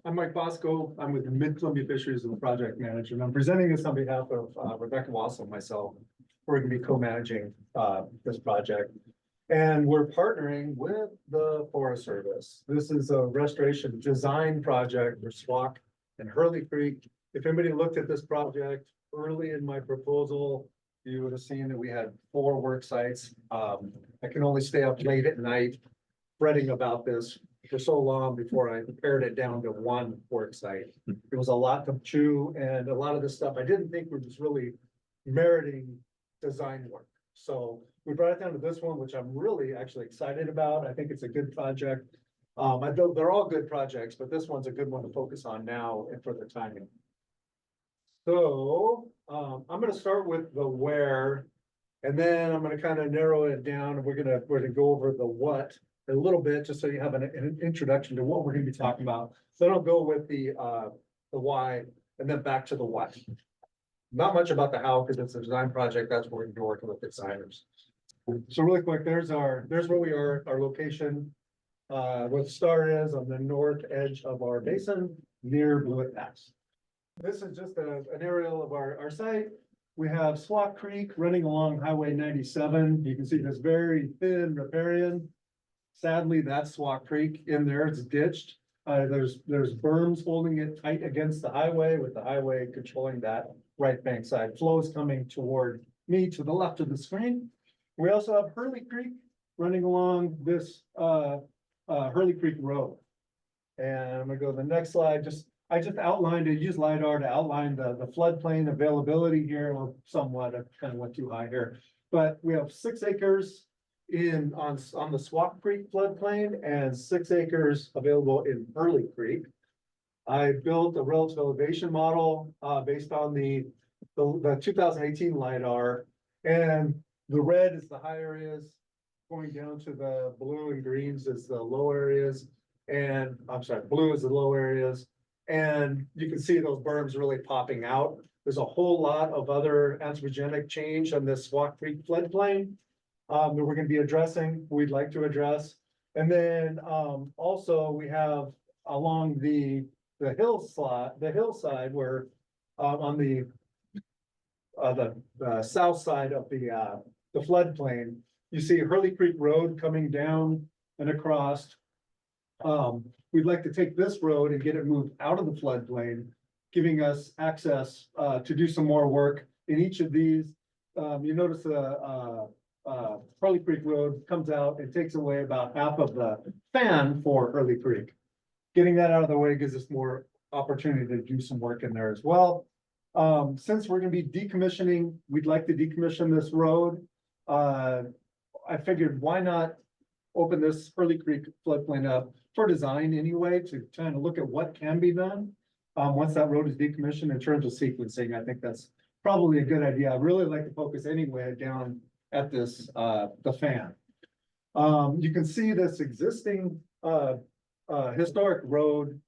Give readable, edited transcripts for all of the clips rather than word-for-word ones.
I'm Mike Bosko. I'm with the Mid-Columbia Fisheries and the project manager, and I'm presenting this on behalf of Rebecca Wassel and myself. We're going to be co-managing this project. And we're partnering with the Forest Service. This is a restoration design project for Swauk and Hurley Creek. If anybody looked at this project early in my proposal, you would have seen that we had 4 work sites. I can only stay up late at night fretting about this for so long before I pared it down to 1 work site. It was a lot to chew, and a lot of this stuff I didn't think was really meriting design work. So we brought it down to this one, which I'm really actually excited about. I think it's a good project. They're all good projects, but this one's a good one to focus on now and for the timing. So I'm going to start with the where, and then I'm going to kind of narrow it down. We're gonna go over the what a little bit, just so you have an introduction to what we're going to be talking about. So I'll go with the why, and then back to the what. Not much about the how, because it's a design project. That's where we're going to be working with designers. So really quick, there's where we are, our location. Where the star is on the north edge of our basin near Blewett Pass. This is just an aerial of our site. We have Swauk Creek running along Highway 97. You can see this very thin riparian. Sadly, that's Swauk Creek in there. It's ditched. There's berms holding it tight against the highway, with the highway controlling that right bank side. Flows coming toward me to the left of the screen. We also have Hurley Creek running along this Hurley Creek Road. And I'm gonna go to the next slide. I just outlined it, use LiDAR to outline the floodplain availability here, or somewhat. I kind of went too high here. But we have 6 acres on the Swauk Creek floodplain and 6 acres available in Hurley Creek. I built a relative elevation model based on the 2018 LiDAR, and the red is the high areas, going down to the blue and greens is the low areas, and I'm sorry, blue is the low areas, and you can see those berms really popping out. There's a whole lot of other anthropogenic change on this Swauk Creek floodplain that we're going to be addressing, we'd like to address. And then also we have along the hillside where on the south side of the floodplain, you see Hurley Creek Road coming down and across. We'd like to take this road and get it moved out of the floodplain, giving us access to do some more work in each of these. You notice the Hurley Creek Road comes out and takes away about half of the fan for Hurley Creek. Getting that out of the way gives us more opportunity to do some work in there as well. Since we're going to be decommissioning, we'd like to decommission this road. I figured, why not open this Hurley Creek floodplain up for design anyway, to kind of look at what can be done once that road is decommissioned in terms of sequencing. I think that's probably a good idea. I'd really like to focus anyway down at this the fan. You can see this existing historic road,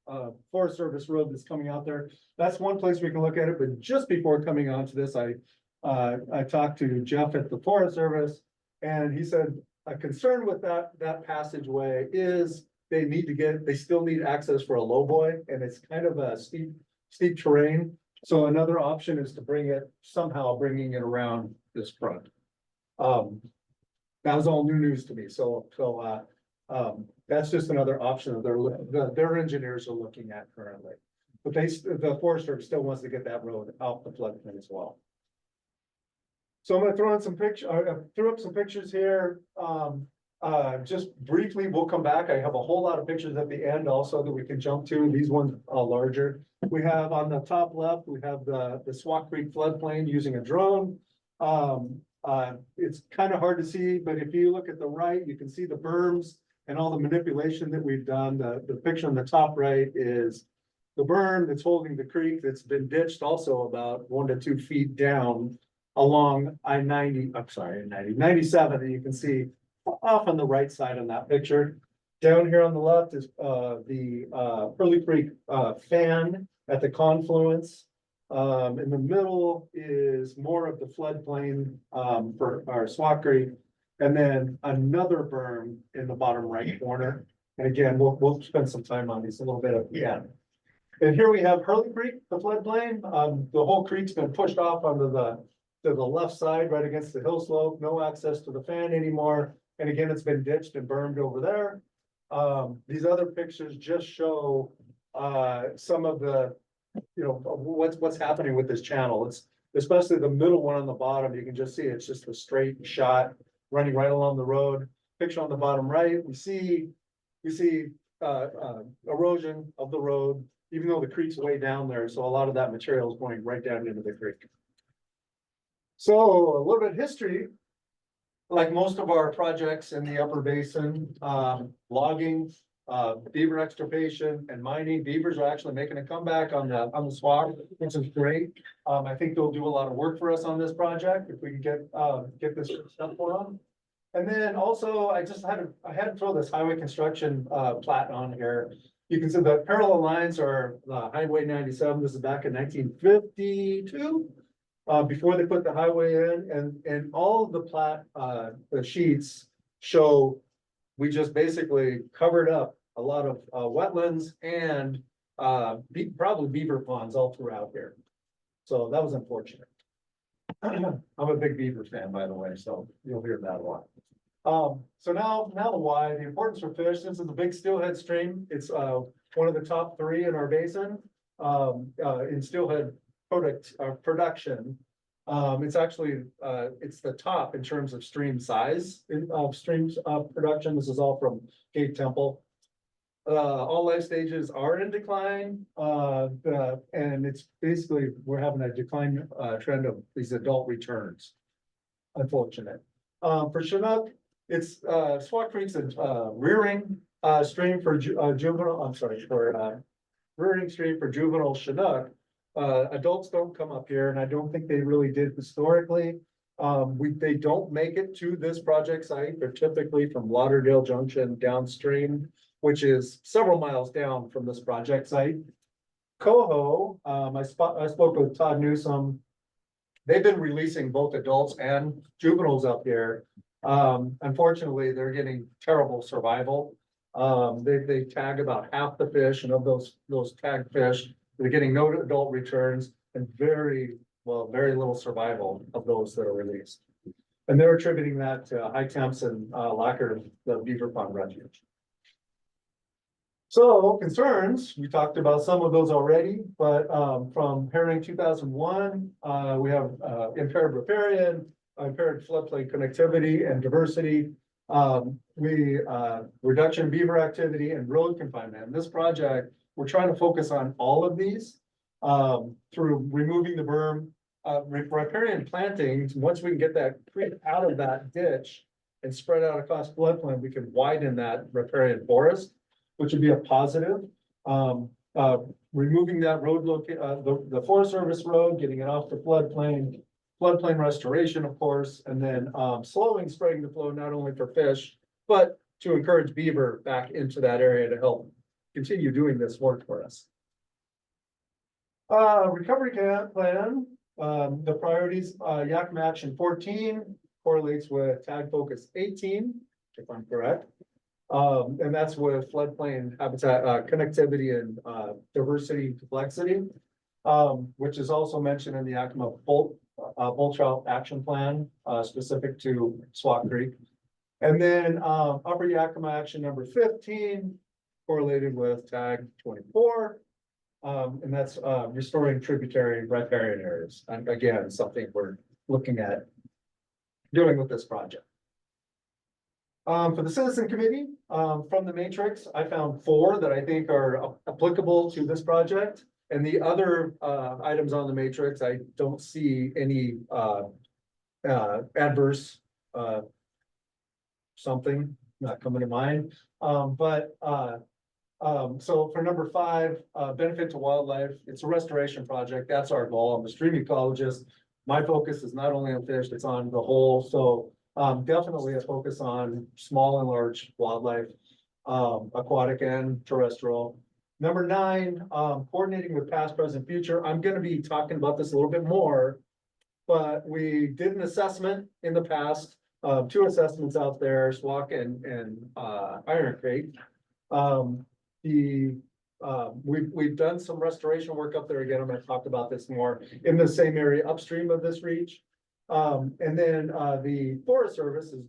Forest Service road that's coming out there. That's one place we can look at it. But just before coming onto this, I talked to Jeff at the Forest Service, and he said a concern with that passageway is they still need access for a lowboy, and it's kind of a steep terrain. So another option is to bringing it around this front. That was all new news to me. So that's just another option that their engineers are looking at currently. But the Forest Service still wants to get that road out the floodplain as well. So I'm going to throw in some pictures. I threw up some pictures here. Just briefly, we'll come back. I have a whole lot of pictures at the end also that we can jump to. These ones are larger. We have on the top left, we have the Swauk Creek floodplain using a drone. It's kind of hard to see, but if you look at the right, you can see the berms and all the manipulation that we've done. The picture on the top right is the berm that's holding the creek that's been ditched also about 1 to 2 feet down along I-90, I'm sorry, I-97, and you can see off on the right side on that picture. Down here on the left is the Hurley Creek fan at the confluence. In the middle is more of the floodplain for our Swauk Creek, and then another berm in the bottom right corner. And again, we'll spend some time on these a little bit at the end. And here we have Hurley Creek, the floodplain. The whole creek's been pushed off onto to the left side, right against the hill slope, no access to the fan anymore. And again, it's been ditched and bermed over there. These other pictures just show, some of the, what's happening with this channel. It's especially the middle one on the bottom. You can just see it's just a straight shot running right along the road. Picture on the bottom right, we see erosion of the road, even though the creek's way down there. So a lot of that material is going right down into the creek. So a little bit of history, like most of our projects in the upper basin, logging, beaver extirpation and mining. Beavers are actually making a comeback on the Swauk, which is great. I think they'll do a lot of work for us on this project if we can get this stuff for them. And then also, I had to throw this highway construction plat on here. You can see the parallel lines are Highway 97. This is back in 1952, before they put the highway in, and all of the plat the sheets show we just basically covered up a lot of wetlands and probably beaver ponds all throughout here. So that was unfortunate. I'm a big beaver fan, by the way, so you'll hear that a lot. So now the why, the importance for fish. This is the big steelhead stream. It's one of the top 3 in our basin in steelhead production. It's actually it's the top in terms of stream size of streams production. This is all from Gate Temple. All life stages are in decline, and it's basically we're having a decline trend of these adult returns. Unfortunate. For Chinook, it's Swauk Creek's a rearing stream for juvenile. I'm sorry, for rearing stream for juvenile Chinook. Adults don't come up here, and I don't think they really did historically. They don't make it to this project site. They're typically from Lauderdale Junction downstream, which is several miles down from this project site. Coho, I spoke with Todd Newsom. They've been releasing both adults and juveniles up here. Unfortunately, they're getting terrible survival. They tag about half the fish, and of those tagged fish, they're getting no adult returns and very little survival of those that are released. And they're attributing that to high temps and lack of the beaver pond refuge. So concerns, we talked about some of those already, but from Herring 2001, we have impaired riparian, impaired floodplain connectivity and diversity, reduction in beaver activity and road confinement. In this project, we're trying to focus on all of these through removing the berm, riparian plantings. Once we can get that creek out of that ditch and spread out across floodplain, we can widen that riparian forest, which would be a positive. Removing that road, the Forest Service road, getting it off the floodplain restoration, of course, and then slowing spreading the flow, not only for fish, but to encourage beaver back into that area to help continue doing this work for us. Recovery plan, the priorities, Yakima Action 14 correlates with Tag Focus 18, if I'm correct. And that's with floodplain habitat, connectivity and diversity complexity, which is also mentioned in the Yakima Bull Trout Action Plan, specific to Swauk Creek. And then Upper Yakima Action number 15, correlated with Tag 24. And that's restoring tributary riparian areas. And again, something we're looking at doing with this project. For the citizen committee, from the matrix, I found 4 that I think are applicable to this project. And the other items on the matrix, I don't see any adverse something not coming to mind. So for number 5, benefit to wildlife, it's a restoration project. That's our goal. I'm a stream ecologist. My focus is not only on fish, it's on the whole. So definitely a focus on small and large wildlife, aquatic and terrestrial. Number 9, coordinating with past, present, future. I'm going to be talking about this a little bit more, but we did an assessment in the past, 2 assessments out there, Swauk and Iron Creek. The we've done some restoration work up there again. I'm gonna talk about this more in the same area upstream of this reach. And then, the Forest Service is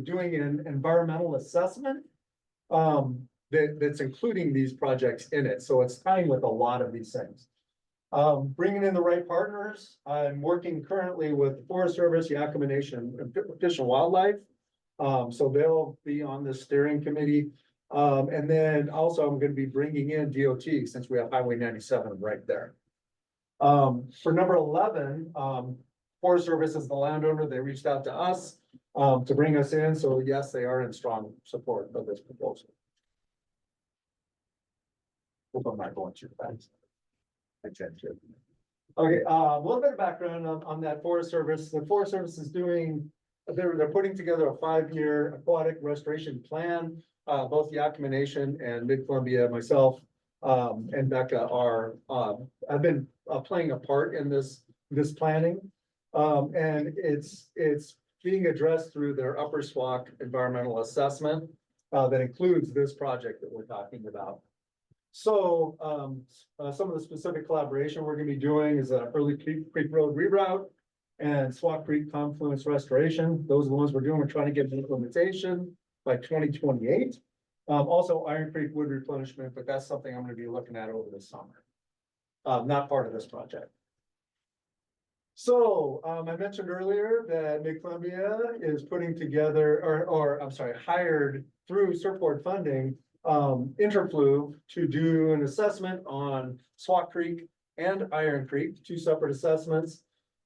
doing an environmental assessment. That's including these projects in it, so it's tying with a lot of these things. Bringing in the right partners. I'm working currently with the Forest Service, Yakima Nation, and Fish and Wildlife. So they'll be on the steering committee. And then also I'm gonna be bringing in DOT since we have Highway 97 right there. For number 11, Forest Service is the landowner. They reached out to us to bring us in. So yes, they are in strong support of this proposal. Hope I'm not going too fast. I tend to. Okay, a little bit of background on that Forest Service. The Forest Service is doing, they're putting together a 5-year aquatic restoration plan. Both Yakima Nation and Mid-Columbia, myself, and Becca are, I've been playing a part in this planning. And it's being addressed through their Upper Swauk environmental assessment that includes this project that we're talking about. So some of the specific collaboration we're gonna be doing is a Hurley Creek Road reroute and Swauk Creek confluence restoration. Those are the ones we're doing. We're trying to get implementation by 2028. Also Iron Creek wood replenishment, but that's something I'm gonna be looking at over the summer. Not part of this project. So I mentioned earlier that Mid-Columbia is putting together, or I'm sorry, hired through Surfboard funding, Interfluve to do an assessment on Swauk Creek and Iron Creek, 2 separate assessments.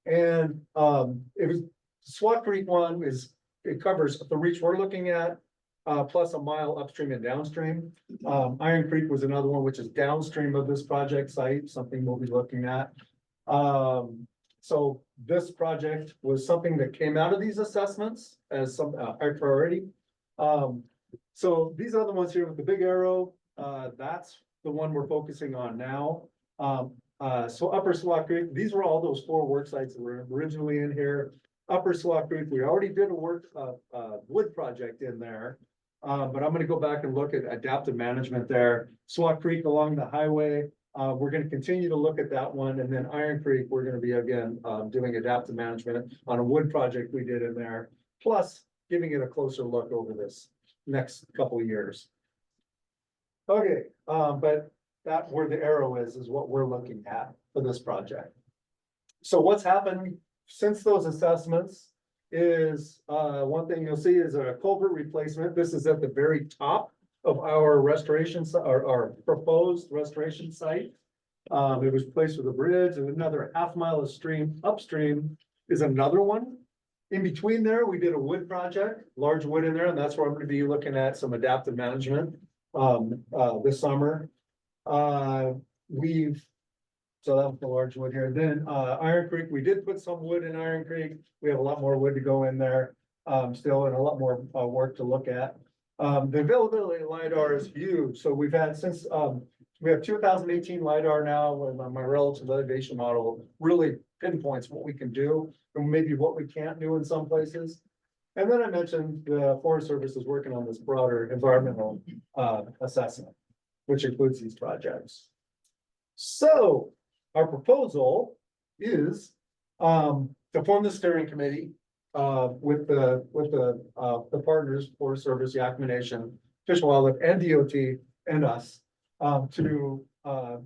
And it was Swauk Creek one it covers the reach we're looking at, plus a mile upstream and downstream. Iron Creek was another one, which is downstream of this project site, something we'll be looking at. So this project was something that came out of these assessments as some high priority. So these are the ones here with the big arrow. That's the one we're focusing on now. So Upper Swauk Creek, these were all those 4 work sites that were originally in here. Upper Swauk Creek, we already did a wood project in there. But I'm gonna go back and look at adaptive management there. Swauk Creek along the highway, we're gonna continue to look at that one. And then Iron Creek, we're gonna be again, doing adaptive management on a wood project we did in there. Plus giving it a closer look over this next couple of years. Okay, but that where the arrow is what we're looking at for this project. So what's happened since those assessments is, one thing you'll see is a culvert replacement. This is at the very top of our restoration, our proposed restoration site. It was placed with a bridge, and another half mile of stream upstream is another one. In between there, we did a wood project, large wood in there, and that's where I'm gonna be looking at some adaptive management this summer. So that was the large wood here. Then Iron Creek, we did put some wood in Iron Creek. We have a lot more wood to go in there still, and a lot more work to look at. The availability of LiDAR is huge. So we've had since we have 2018 LiDAR now, with my relative elevation model really pinpoints what we can do and maybe what we can't do in some places. And then I mentioned the Forest Service is working on this broader environmental assessment, which includes these projects. So our proposal is to form the steering committee with the partners, Forest Service, Yakima Nation, Fish and Wildlife, and DOT, and us, to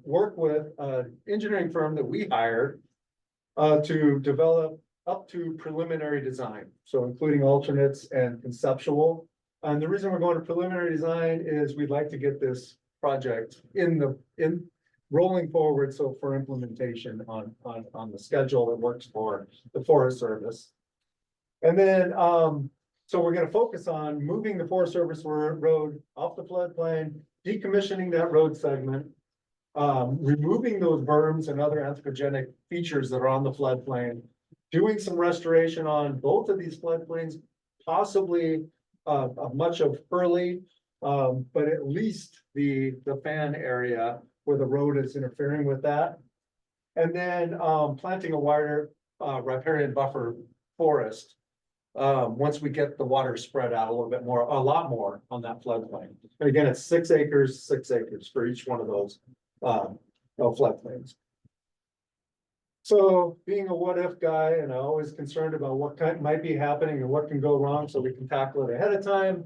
work with an engineering firm that we hired to develop up to preliminary design, so including alternates and conceptual. And the reason we're going to preliminary design is we'd like to get this project in rolling forward, so for implementation on the schedule that works for the Forest Service. And then so we're going to focus on moving the Forest Service road off the floodplain, decommissioning that road segment, removing those berms and other anthropogenic features that are on the floodplain, doing some restoration on both of these floodplains, possibly much of Hurley, but at least the fan area where the road is interfering with that. And then planting a wider riparian buffer forest once we get the water spread out a little bit more, a lot more on that floodplain. And again, it's 6 acres for each one of those, floodplains. So being a what if guy, and I'm always concerned about what might be happening and what can go wrong, so we can tackle it ahead of time.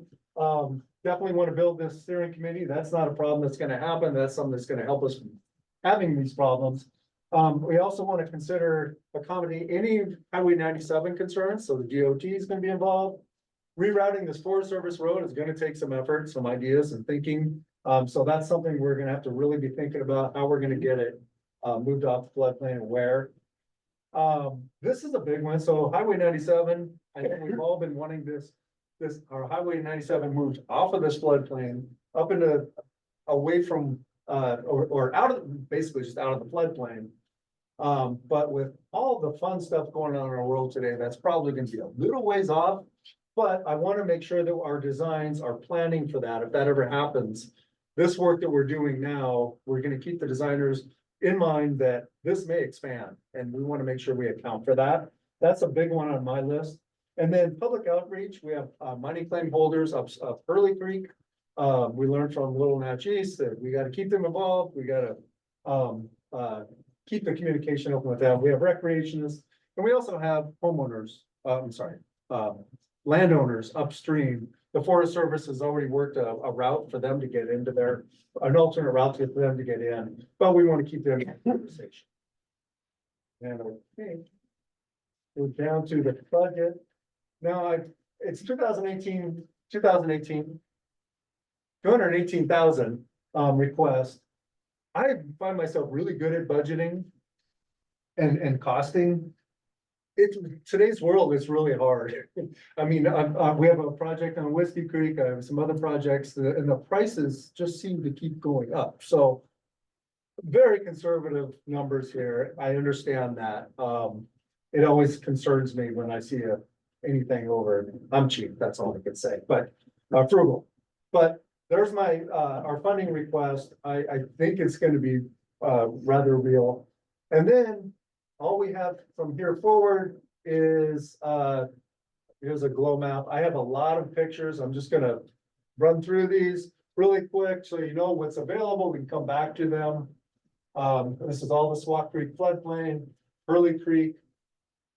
Definitely want to build this steering committee. That's not a problem that's gonna happen. That's something that's gonna help us from having these problems. We also want to consider accommodating any Highway 97 concerns, so the DOT is gonna be involved. Rerouting this Forest Service road is gonna take some effort, some ideas and thinking. So that's something we're gonna have to really be thinking about, how we're gonna get it moved off the floodplain and where. This is a big one. So Highway 97, I think we've all been wanting our Highway 97 moved off of this floodplain up into, away from, or out of, basically just out of the floodplain. But with all the fun stuff going on in our world today, that's probably gonna be a little ways off. But I want to make sure that our designs are planning for that, if that ever happens. This work that we're doing now, we're gonna keep the designers in mind that this may expand, and we want to make sure we account for that. That's a big one on my list. And then public outreach, we have mining claim holders of Hurley Creek. We learned from Little Natch East that we got to keep them involved. We got to keep the communication open with them. We have recreationists, and we also have homeowners, landowners upstream. The Forest Service has already worked a route for them to get into an alternate route for them to get in, but we want to keep them in conversation. And okay, we're down to the budget. Now, it's 2018, 218,000 request. I find myself really good at budgeting and costing. Today's world is really hard. I mean, we have a project on Whiskey Creek, I have some other projects, and the prices just seem to keep going up. So very conservative numbers here. I understand that. It always concerns me when I see anything over, I'm cheap, that's all I can say, but frugal. But there's our funding request. I think it's gonna be rather real. And then all we have from here forward is, here's a glow map. I have a lot of pictures. I'm just gonna run through these really quick so you know what's available. We can come back to them. This is all the Swauk Creek floodplain, Hurley Creek.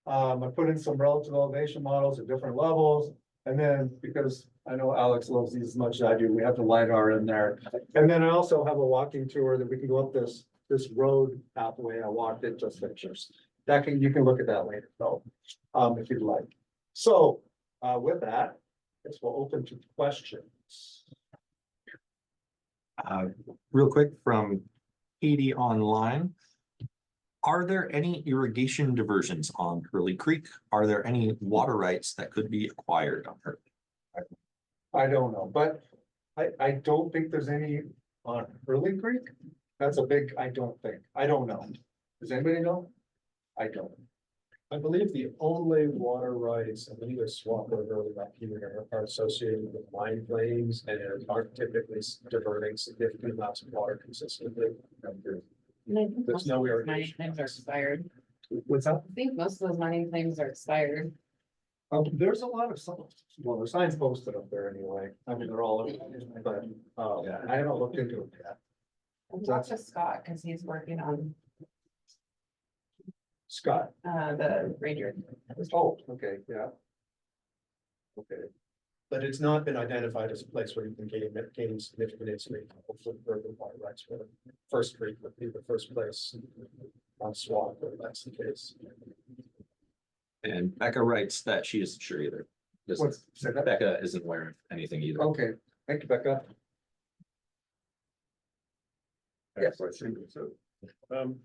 I put in some relative elevation models at different levels. And then, because I know Alex loves these as much as I do, we have the LiDAR in there. And then I also have a walking tour that we can go up this road pathway. I walked it, just pictures. You can look at that later, though, if you'd like. So, with that, I guess we'll open to questions. Real quick from Katie online. Are there any irrigation diversions on Hurley Creek? Are there any water rights that could be acquired on Hurley? I don't know, but I don't think there's any on Hurley Creek. That's a big, I don't know. Does anybody know? I don't. I believe the only water rights of either Swauk or Hurley up here are associated with mine claims and aren't typically diverting significant amounts of water consistently. There's no irrigation. Mining claims are expired. What's that? I think most of those mining claims are expired. There's a lot of the signs posted up there anyway. I mean, they're all over, but I haven't looked into it yet. Talk to Scott, because he's working on Scott. the ranger. Oh, okay, yeah. Okay. But it's not been identified as a place where you can gain significant insulation. Hopefully, urban water rights for the first creek would be the first place on Swauk, if that's the case. And Becca writes that she isn't sure either. Say that? Becca isn't aware of anything either. Okay, thank you, Becca. Yes. So, do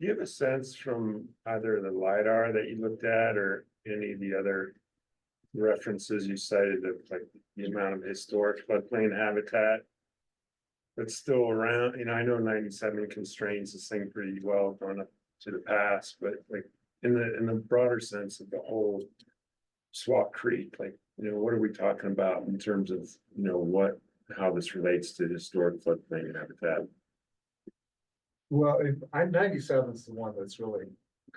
you have a sense from either the LiDAR that you looked at or any of the other references you cited of like the amount of historic floodplain habitat that's still around? You know, I know 97 constrains this thing pretty well going up to the past, but like in the broader sense of the whole Swauk Creek, like, you know, what are we talking about in terms of, you know, how this relates to historic floodplain habitat? Well, I'm 97 is the one that's really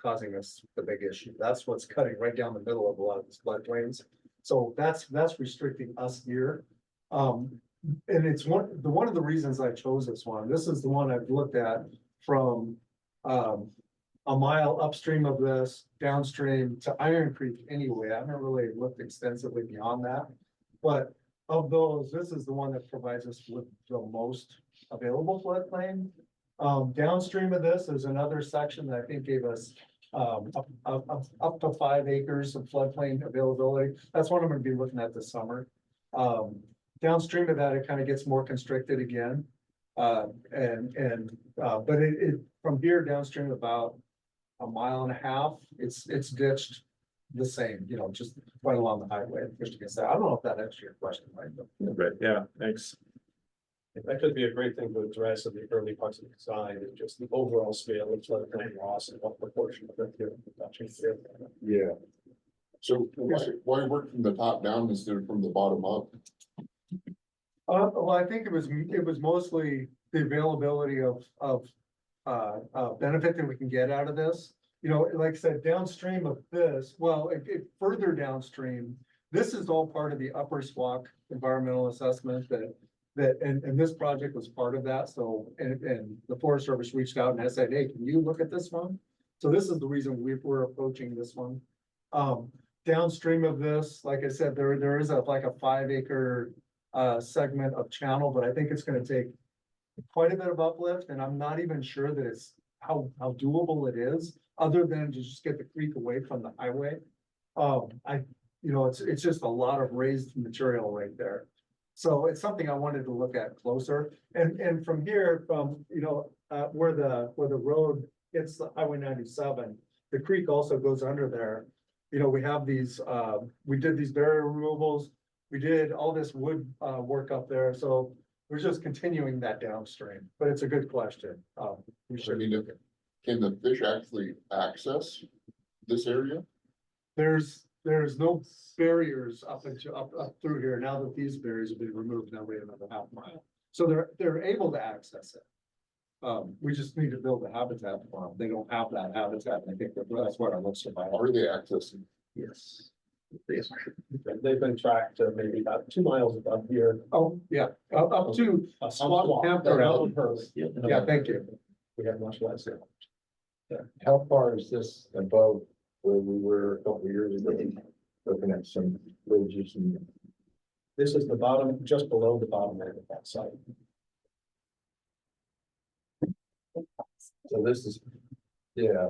causing us the big issue. That's what's cutting right down the middle of a lot of these floodplains. So that's restricting us here. And it's one of the reasons I chose this one. This is the one I've looked at from a mile upstream of this, downstream to Iron Creek anyway. I haven't really looked extensively beyond that. But of those, this is the one that provides us with the most available floodplain. Downstream of this, there's another section that I think gave us up to 5 acres of floodplain availability. That's what I'm gonna be looking at this summer. Downstream of that, it kind of gets more constricted again. But it from here downstream about a mile and a half, it's ditched the same, you know, just right along the highway. Just against that. I don't know if that answers your question, right? Right, yeah, thanks. That could be a great thing to address in the early parts of the design, is just the overall scale of floodplain loss and what proportion of it you're touching. Yeah. So why work from the top down instead of from the bottom up? Well, I think it was mostly the availability of benefit that we can get out of this. You know, like I said, downstream of this, well, further downstream, this is all part of the upper Swauk environmental assessment and this project was part of that. So, and the Forest Service reached out and I said, hey, can you look at this one? So this is the reason we're approaching this one. Downstream of this, like I said, there is like a 5 acre segment of channel, but I think it's gonna take quite a bit of uplift, and I'm not even sure that it's how doable it is, other than to just get the creek away from the highway. It's just a lot of raised material right there. So it's something I wanted to look at closer, and from here, where the road hits the Highway 97, the creek also goes under there. You know, we have these, we did these barrier removals, we did all this wood work up there, so we're just continuing that downstream, but it's a good question. We I should. mean, can the fish actually access this area? There's no barriers up through here. Now that these barriers have been removed, now we have another half mile. So they're able to access it. We just need to build a habitat for them. They don't have that habitat. And I think that's what our looks about. Are they accessing? Yes. They've been tracked to maybe about 2 miles above here. Oh, yeah, up to Swauk campground. Yeah, thank you. We have much less here. How far is this above where we were a couple of years ago? Looking at some ridges and. This is the bottom, just below the bottom end of that site. So this is, yeah,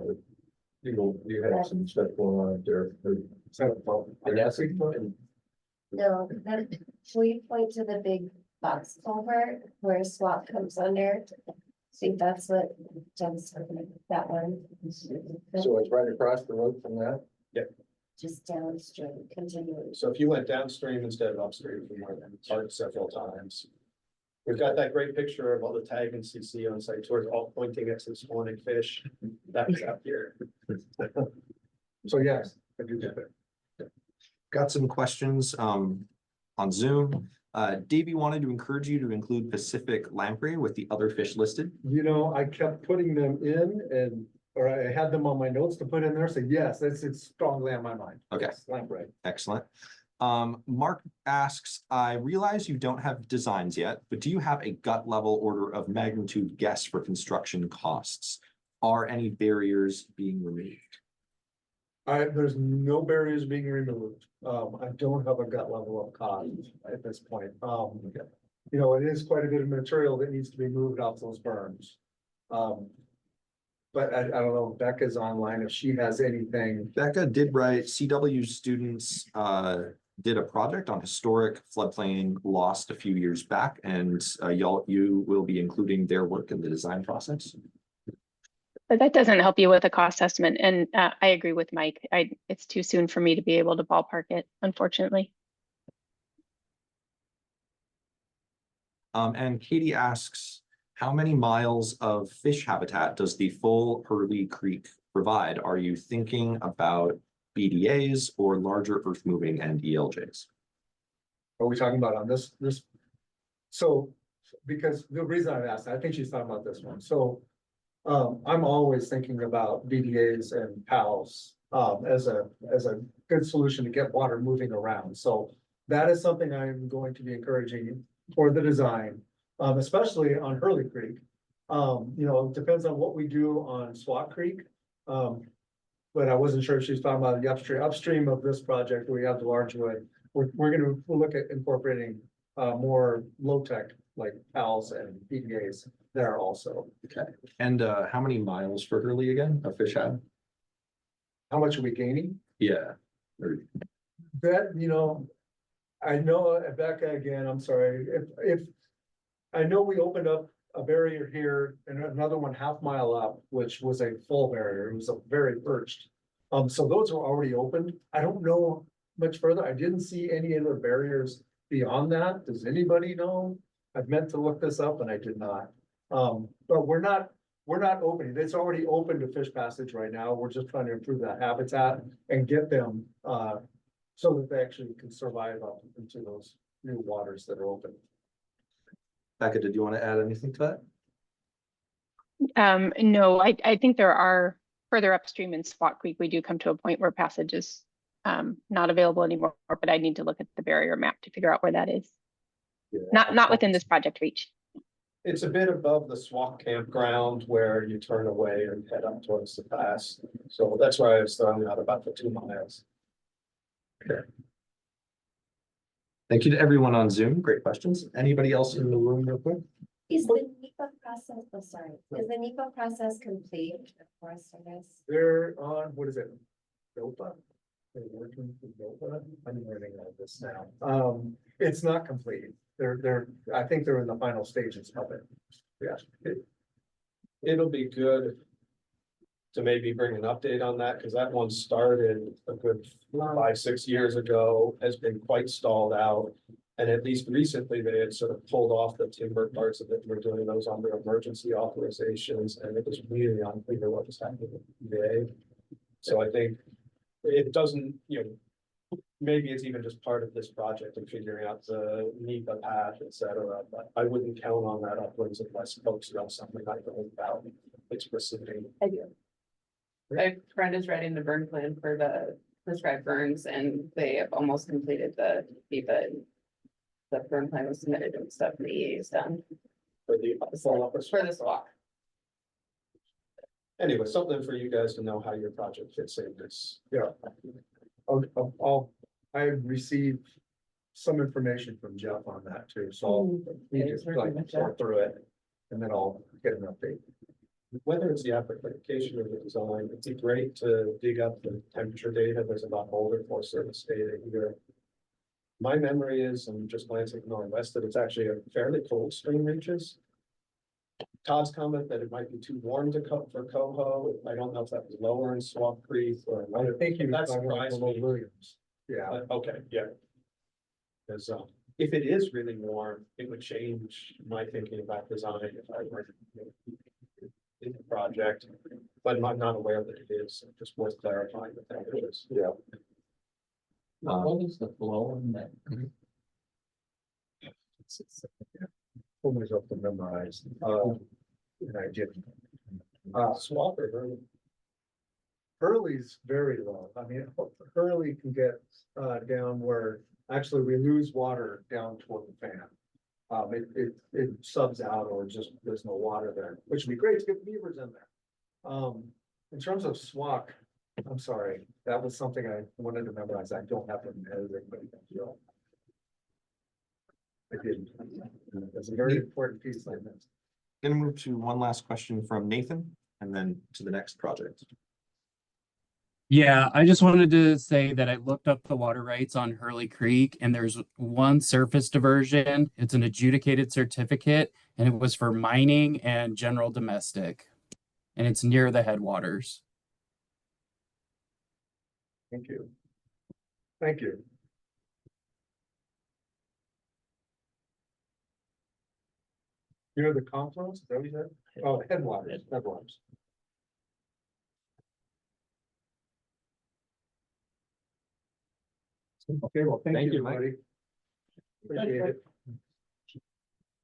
you had some stuff going on there. And that's, No, should we point to the big box culvert where Swauk comes under? I think that's what Jen's talking about, that one. so it's right across the road from that? Just downstream, continuing. So if you went downstream instead of upstream, we went parked several times. We've got that great picture of all the tag and CC on site towards all pointing at some spawning fish. That's out here. So yes, I do get that. Got some questions on Zoom. Davey wanted to encourage you to include Pacific lamprey with the other fish listed. You know, I kept putting them in or I had them on my notes to put in there. So yes, it's strongly on my mind. Okay. Yes, lamprey. Excellent. Mark asks, I realize you don't have designs yet, but do you have a gut level order of magnitude guess for construction costs? Are any barriers being removed? There's no barriers being removed. I don't have a gut level of cost at this point. You know, it is quite a bit of material that needs to be moved off those berms. But I don't know if Becca's online, if she has anything. Becca did write, CW students did a project on historic floodplain lost a few years back, and you will be including their work in the design process. But that doesn't help you with a cost estimate. And I agree with Mike. It's too soon for me to be able to ballpark it, unfortunately. And Katie asks, how many miles of fish habitat does the full Hurley Creek provide? Are you thinking about BDAs or larger earth moving and ELJs? Are we talking about on this? So, because the reason I've asked, I think she's talking about this one. So I'm always thinking about VDAs and PALs, as a good solution to get water moving around. So that is something I'm going to be encouraging for the design, especially on Hurley Creek. It depends on what we do on Swauk Creek. But I wasn't sure if she's talking about the upstream of this project, we have the large wood. We'll look at incorporating, more low-tech like PALs and PDAs there also. Okay. And how many miles for Hurley again, a fish had? How much are we gaining? Yeah. That, I know, Becca, again, I'm sorry, if. I know we opened up a barrier here and another one 1/2 mile up, which was a full barrier, it was a very perched. So those were already opened, I don't know much further, I didn't see any other barriers beyond that, does anybody know? I've meant to look this up and I did not. But we're not opening, it's already open to fish passage right now, we're just trying to improve that habitat and get them, so that they actually can survive up into those new waters that are open. Becca, did you want to add anything to that? No, I think there are further upstream in Swauk Creek, we do come to a point where passage is not available anymore, but I need to look at the barrier map to figure out where that is. Not within this project reach. It's a bit above the Swauk campground where you turn away and head up towards the pass. So that's why I was throwing out about the 2 miles. Thank you to everyone on Zoom. Great questions. Anybody else in the room real quick? Is the NEPA process, is the NEPA process complete for Forest Service? They're on, what is it? DOPA? They're working with DOPA? I'm learning all this now. It's not complete. I think they're in the final stages of it. Yeah. It'll be good to maybe bring an update on that, because that one started a good 5-6 years ago, has been quite stalled out. And at least recently, they had sort of pulled off the timber parts of it, and were doing those under emergency authorizations, and it was really unclear what was happening with EPA. So I think it doesn't, maybe it's even just part of this project and figuring out the NEPA path, et cetera, but I wouldn't count on that upwards unless folks know something I don't about its proceeding. I do. My friend is writing the burn plan for the prescribed burns and they have almost completed the NEPA. The burn plan was submitted and stuff, the EA is done For the follow-up. for this walk. Anyway, something for you guys to know how your project fits in this. Yeah. I received some information from Jeff on that too, so I'll need He's to working with sort Jeff. through it. And then I'll get an update. Whether it's the application or the design, it'd be great to dig up the temperature data. There's a lot older Forest Service data here. My memory is, I'm just glancing northwest, that it's actually a fairly cold spring reaches. Todd's comment that it might be too warm to cut for coho. I don't know if that was lower in Swauk Creek or. I think you. That surprised me. Williams. Yeah. Okay, yeah. Because if it is really warm, it would change my thinking about design if I were in the project, but I'm not aware that it is. Just worth clarifying that it is. Yeah. What is the flow in that? Pull myself to memorize. And I didn't. Swap or Hurley? Hurley's very low. I mean, Hurley can get down where actually we lose water down toward the fan. It subs out or just there's no water there, which would be great to get beavers in there. In terms of Swauk, I'm sorry, that was something I wanted to memorize. I don't have to memorize it, but I didn't. It's a very important piece like this. Gonna move to one last question from Nathan and then to the next project. Yeah, I just wanted to say that I looked up the water rights on Hurley Creek and there's one surface diversion. It's an adjudicated certificate and it was for mining and general domestic. And it's near the headwaters. Thank you. Thank you. You know the confluence, is that what you said? Oh, headwaters. Okay, well, thank you, Mike. everybody. Appreciate it.